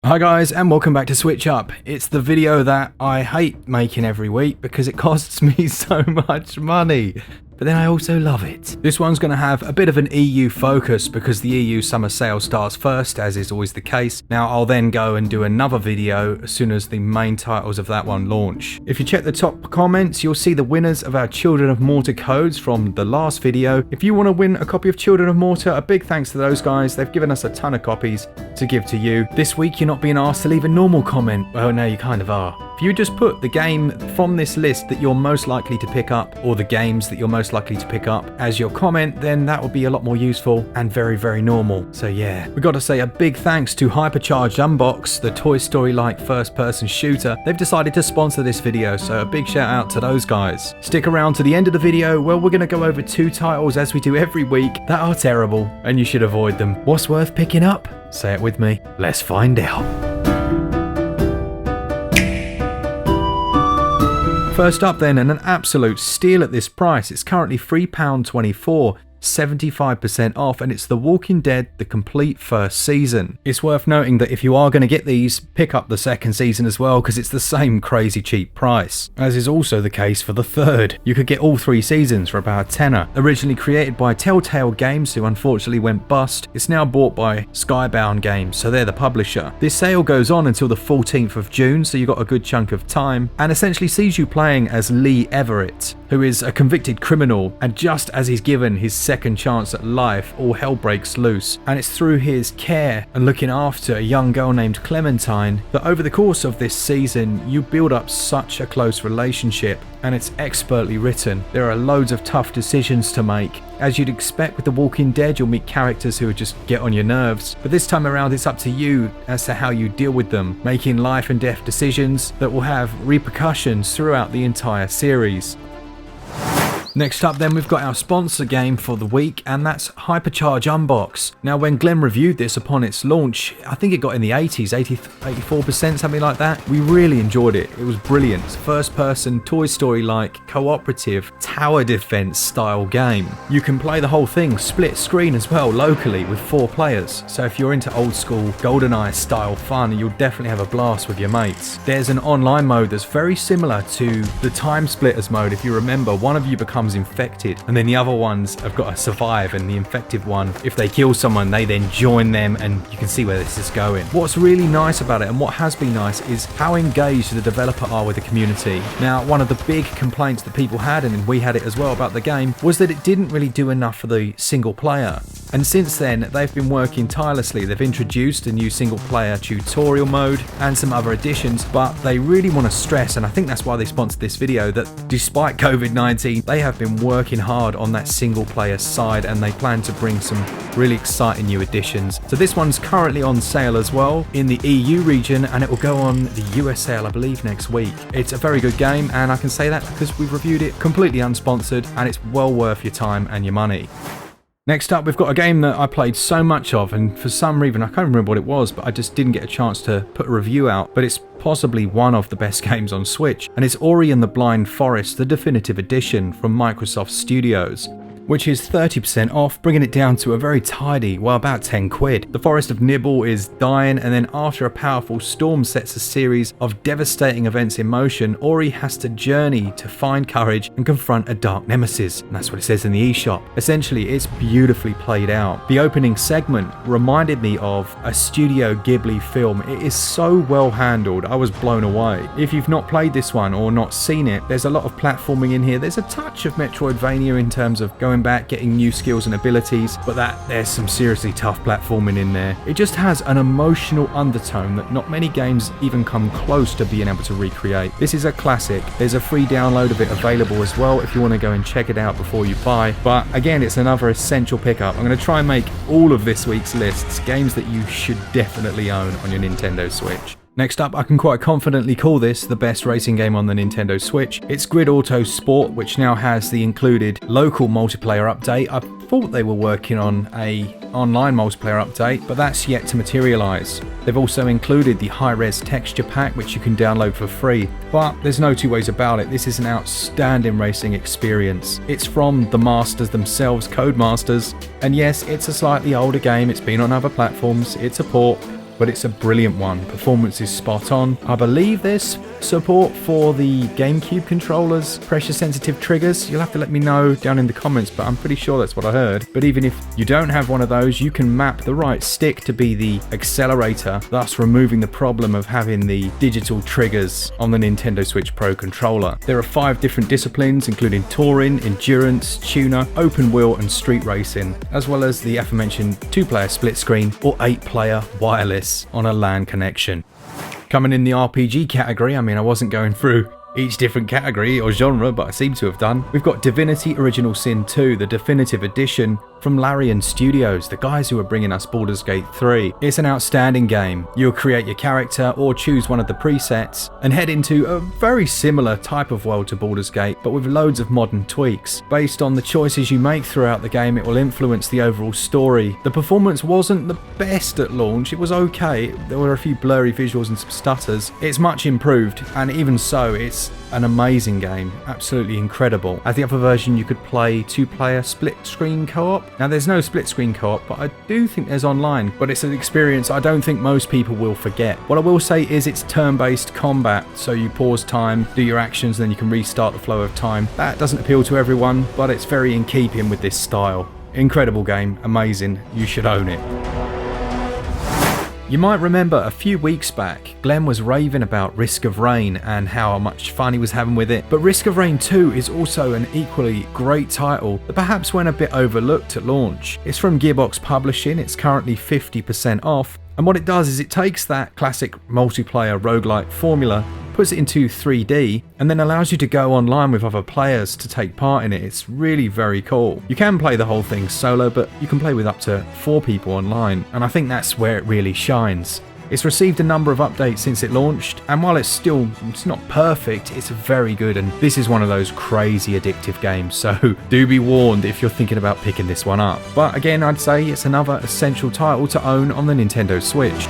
Hi guys, and welcome back to SwitchUp. It's the video that I hate making every week because it costs me so much money. But then I also love it. This one's going to have a bit of an EU focus because the EU summer sale starts first, as is always the case. Now I'll then go and do another video as soon as the main titles of that one launch. If you check the top comments, you'll see the winners of our Children of Mortar codes from the last video. If you want to win a copy of Children of Mortar, a big thanks to those guys. They've given us a ton of copies to give to you. This week you're not being asked to leave a normal comment. Well, no, you kind of are. If you just put the game from this list that you're most likely to pick up, or the games that you're most likely to pick up as your comment, then that will be a lot more useful and very, very normal. So yeah, we got to say a big thanks to Hypercharge Unboxed, the Toy Story-like first-person shooter. They've decided to sponsor this video, so a big shout out to those guys. Stick around to the end of the video where we're going to go over two titles, as we do every week, that are terrible and you should avoid them. What's worth picking up? Say it with me. Let's find out. First up then, and an absolute steal at this price, it's currently £3.24, 75% off, and it's The Walking Dead, the complete first season. It's worth noting that if you are going to get these, pick up the second season as well, because it's the same crazy cheap price, as is also the case for the third. You could get all three seasons for about a tenner. Originally created by Telltale Games, who unfortunately went bust, it's now bought by Skybound Games, so they're the publisher. This sale goes on until the 14th of June, so you've got a good chunk of time, and essentially sees you playing as Lee Everett, who is a convicted criminal, and just as he's given his second chance at life, all hell breaks loose, and it's through his care and looking after a young girl named Clementine that over the course of this season you build up such a close relationship, and it's expertly written. There are loads of tough decisions to make. As you'd expect with The Walking Dead, you'll meet characters who just get on your nerves, but this time around it's up to you as to how you deal with them, making life and death decisions that will have repercussions throughout the entire series. Next up then, we've got our sponsor game for the week, and that's Hypercharge Unboxed. Now when Glen reviewed this upon its launch, I think it got in the 80s, 84%, something like that. We really enjoyed it. It was brilliant. First person, Toy Story-like, cooperative, tower defense style game. You can play the whole thing split screen as well, locally, with 4 players. So if you're into old school GoldenEye style fun, you'll definitely have a blast with your mates. There's an online mode that's very similar to the Time Splitters mode. If you remember, one of you becomes infected and then the other ones have got to survive, and the infected one, if they kill someone, they then join them, and you can see where this is going. What's really nice about it, and what has been nice, is how engaged the developer are with the community. Now, one of the big complaints that people had, and we had it as well about the game, was that it didn't really do enough for the single player. And since then, they've been working tirelessly. They've introduced a new single player tutorial mode and some other additions, but they really want to stress, and I think that's why they sponsored this video, that despite COVID-19, they have been working hard on that single player side, and they plan to bring some really exciting new additions. So this one's currently on sale as well in the EU region, and it will go on the US sale, I believe, next week. It's a very good game, and I can say that because we've reviewed it completely unsponsored, and it's well worth your time and your money. Next up, we've got a game that I played so much of, and for some reason, I can't remember what it was, but I just didn't get a chance to put a review out, but it's possibly one of the best games on Switch, and it's Ori and the Blind Forest, the definitive edition from Microsoft Studios, which is 30% off, bringing it down to a very tidy, well, about 10 quid. The Forest of Nibble is dying, and then after a powerful storm sets a series of devastating events in motion, Ori has to journey to find courage and confront a dark nemesis, and that's what it says in the eShop. Essentially, it's beautifully played out. The opening segment reminded me of a Studio Ghibli film. It is so well handled, I was blown away. If you've not played this one or not seen it, there's a lot of platforming in here. There's a touch of Metroidvania in terms of going back, getting new skills and abilities, but there's some seriously tough platforming in there. It just has an emotional undertone that not many games even come close to being able to recreate. This is a classic. There's a free download of it available as well if you want to go and check it out before you buy, but again, it's another essential pickup. I'm going to try and make all of this week's lists games that you should definitely own on your Nintendo Switch. Next up, I can quite confidently call this the best racing game on the Nintendo Switch. It's Grid Autosport, which now has the included local multiplayer update. I thought they were working on a online multiplayer update, but that's yet to materialise. They've also included the high-res texture pack, which you can download for free. But there's no two ways about it, this is an outstanding racing experience. It's from the masters themselves, Codemasters, and yes, it's a slightly older game, it's been on other platforms, it's a port, but it's a brilliant one. Performance is spot on. I believe there's support for the GameCube controllers, pressure sensitive triggers. You'll have to let me know down in the comments, but I'm pretty sure that's what I heard. But even if you don't have one of those, you can map the right stick to be the accelerator, thus removing the problem of having the digital triggers on the Nintendo Switch Pro controller. There are 5 different disciplines, including touring, endurance, tuner, open wheel and street racing, as well as the aforementioned 2-player split screen or 8-player wireless on a LAN connection. Coming in the RPG category, I mean, I wasn't going through each different category or genre, but I seem to have done. We've got Divinity Original Sin 2, the definitive edition from Larian Studios, the guys who are bringing us Baldur's Gate 3. It's an outstanding game. You'll create your character or choose one of the presets and head into a very similar type of world to Baldur's Gate, but with loads of modern tweaks. Based on the choices you make throughout the game, it will influence the overall story. The performance wasn't the best at launch. It was okay. There were a few blurry visuals and some stutters. It's much improved, and even so, it's an amazing game. Absolutely incredible. As the other version, you could play 2-player split screen co-op. Now there's no split screen co-op, but I do think there's online, but it's an experience I don't think most people will forget. What I will say is it's turn-based combat, so you pause time, do your actions, and then you can restart the flow of time. That doesn't appeal to everyone, but it's very in keeping with this style. Incredible game, amazing, you should own it. You might remember a few weeks back, Glen was raving about Risk of Rain and how much fun he was having with it, but Risk of Rain 2 is also an equally great title that perhaps went a bit overlooked at launch. It's from Gearbox Publishing, it's currently 50% off, and what it does is it takes that classic multiplayer roguelike formula, puts it into 3D, and then allows you to go online with other players to take part in it. It's really very cool. You can play the whole thing solo, but you can play with up to 4 people online, and I think that's where it really shines. It's received a number of updates since it launched, and while it's not perfect, it's very good, and this is one of those crazy addictive games, so do be warned if you're thinking about picking this one up. But again, I'd say it's another essential title to own on the Nintendo Switch.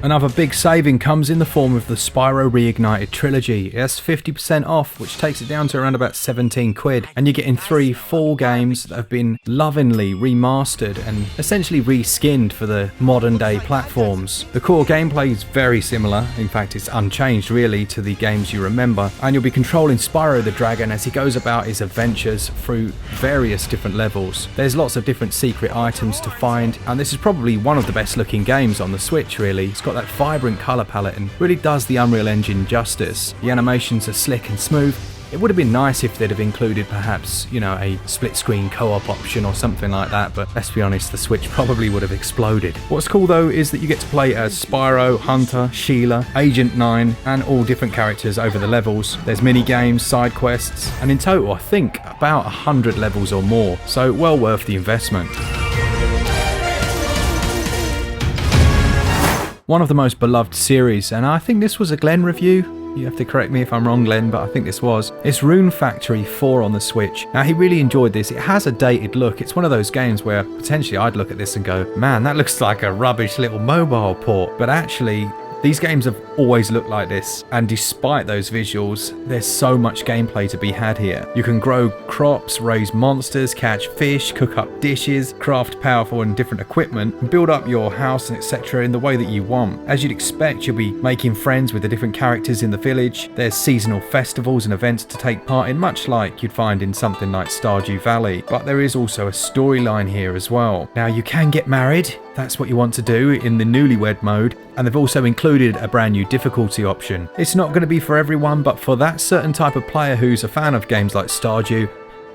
Another big saving comes in the form of the Spyro Reignited Trilogy. It's 50% off, which takes it down to around about 17 quid, and you're getting 3 full games that have been lovingly remastered and essentially reskinned for the modern day platforms. The core gameplay is very similar, in fact it's unchanged really to the games you remember, and you'll be controlling Spyro the Dragon as he goes about his adventures through various different levels. There's lots of different secret items to find, and this is probably one of the best looking games on the Switch really. It's got that vibrant colour palette and really does the Unreal Engine justice. The animations are slick and smooth. It would have been nice if they'd have included perhaps, you know, a split screen co-op option or something like that, but let's be honest, the Switch probably would have exploded. What's cool though is that you get to play as Spyro, Hunter, Sheila, Agent 9 and all different characters over the levels. There's mini games, side quests, and in total I think about 100 levels or more, so well worth the investment. One of the most beloved series, and I think this was a Glen review. You have to correct me if I'm wrong, Glen, but I think this was. It's Rune Factory 4 on the Switch. Now, he really enjoyed this. It has a dated look. It's one of those games where potentially I'd look at this and go, man, that looks like a rubbish little mobile port. But actually, these games have always looked like this, and despite those visuals, there's so much gameplay to be had here. You can grow crops, raise monsters, catch fish, cook up dishes, craft powerful and different equipment, and build up your house and etc. in the way that you want. As you'd expect, you'll be making friends with the different characters in the village. There's seasonal festivals and events to take part in, much like you'd find in something like Stardew Valley, but there is also a storyline here as well. Now, you can get married. That's what you want to do in the newlywed mode, and they've also included a brand new difficulty option. It's not going to be for everyone, but for that certain type of player who's a fan of games like Stardew,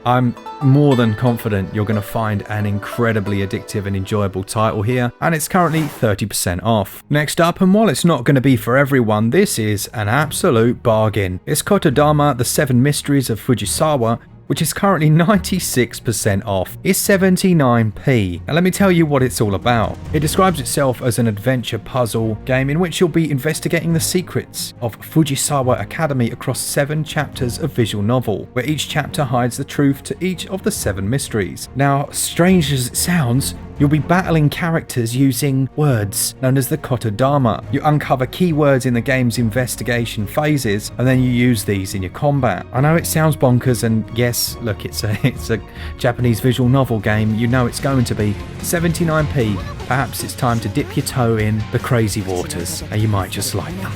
I'm more than confident you're going to find an incredibly addictive and enjoyable title here, and it's currently 30% off. Next up, and while it's not going to be for everyone, this is an absolute bargain. It's Kotodama, The 7 Mysteries of Fujisawa, which is currently 96% off. It's 79p. Now let me tell you what it's all about. It describes itself as an adventure puzzle game in which you'll be investigating the secrets of Fujisawa Academy across 7 chapters of visual novel, where each chapter hides the truth to each of the 7 mysteries. Now, strange as it sounds, You'll be battling characters using words known as the Kotodama. You uncover keywords in the game's investigation phases, and then you use these in your combat. I know it sounds bonkers, and yes, look, it's a Japanese visual novel game. You know it's going to be 79p. Perhaps it's time to dip your toe in the crazy waters, and you might just like them.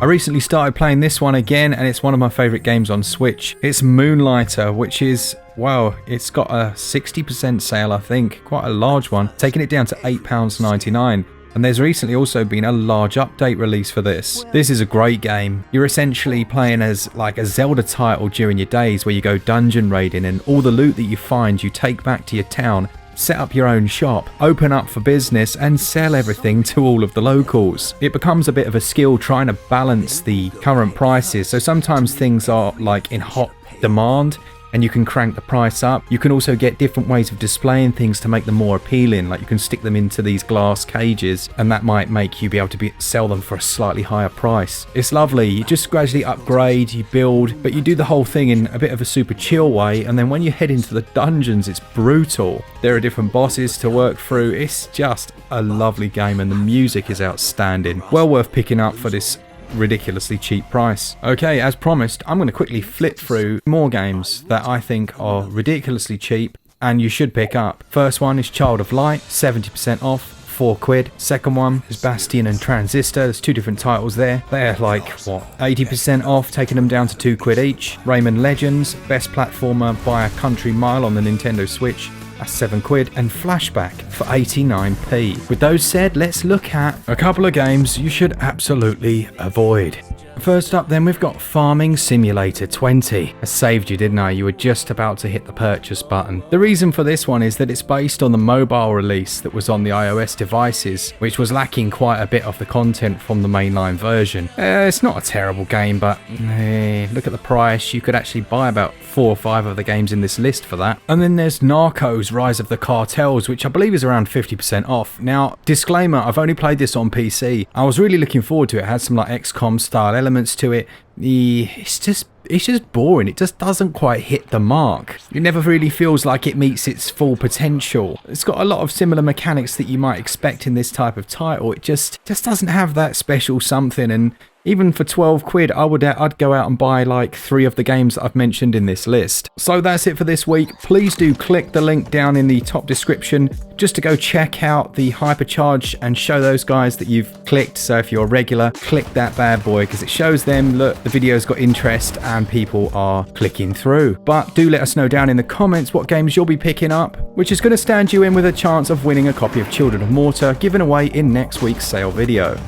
I recently started playing this one again, and it's one of my favourite games on Switch. It's Moonlighter, which is, wow, it's got a 60% sale, I think, quite a large one, taking it down to £8.99. And there's recently also been a large update release for this. This is a great game. You're essentially playing as like a Zelda title during your days, where you go dungeon raiding, and all the loot that you find you take back to your town, set up your own shop, open up for business, and sell everything to all of the locals. It becomes a bit of a skill trying to balance the current prices, so sometimes things are like in hot demand and you can crank the price up. You can also get different ways of displaying things to make them more appealing, like you can stick them into these glass cages, and that might make you be able to sell them for a slightly higher price. It's lovely. You just gradually upgrade, you build, but you do the whole thing in a bit of a super chill way, and then when you head into the dungeons, it's brutal. There are different bosses to work through. It's just a lovely game, and the music is outstanding. Well worth picking up for this ridiculously cheap price. Okay, as promised, I'm going to quickly flip through more games that I think are ridiculously cheap and you should pick up. First one is Child of Light, 70% off, £4. Second one is Bastion and Transistor. There's two different titles there. They're like, what, 80% off, taking them down to £2 each. Rayman Legends, best platformer by a country mile on the Nintendo Switch. That's £7, and Flashback for 89p. With those said, let's look at a couple of games you should absolutely avoid. First up then, we've got Farming Simulator 20. I saved you, didn't I? You were just about to hit the purchase button. The reason for this one is that it's based on the mobile release that was on the iOS devices, which was lacking quite a bit of the content from the mainline version. It's not a terrible game, but look at the price. You could actually buy about 4 or 5 of the games in this list for that. And then there's Narcos Rise of the Cartels, which I believe is around 50% off. Now, disclaimer, I've only played this on PC. I was really looking forward to it. It had some like XCOM style elements to it. It's just boring. It just doesn't quite hit the mark. It never really feels like it meets its full potential. It's got a lot of similar mechanics that you might expect in this type of title. It just doesn't have that special something, and even for £12, I'd go out and buy like 3 of the games that I've mentioned in this list. So that's it for this week. Please do click the link down in the top description just to go check out the Hypercharge and show those guys that you've clicked. So if you're a regular, click that bad boy, because it shows them, look, the video's got interest and people are clicking through. But do let us know down in the comments what games you'll be picking up, which is going to stand you in with a chance of winning a copy of Children of Mortar, given away in next week's sale video.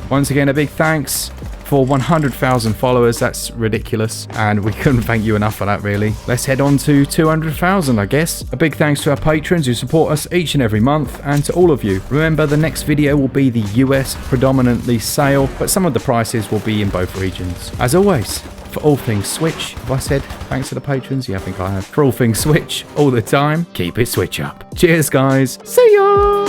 Once again, a big thanks for 100,000 followers. That's ridiculous, and we couldn't thank you enough for that, really. Let's head on to 200,000, I guess. A big thanks to our patrons who support us each and every month, and to all of you. Remember, the next video will be the US predominantly sale, but some of the prices will be in both regions. As always, for all things Switch, have I said thanks to the patrons? Yeah, I think I have. For all things Switch, all the time, keep it Switch up. Cheers, guys. See ya!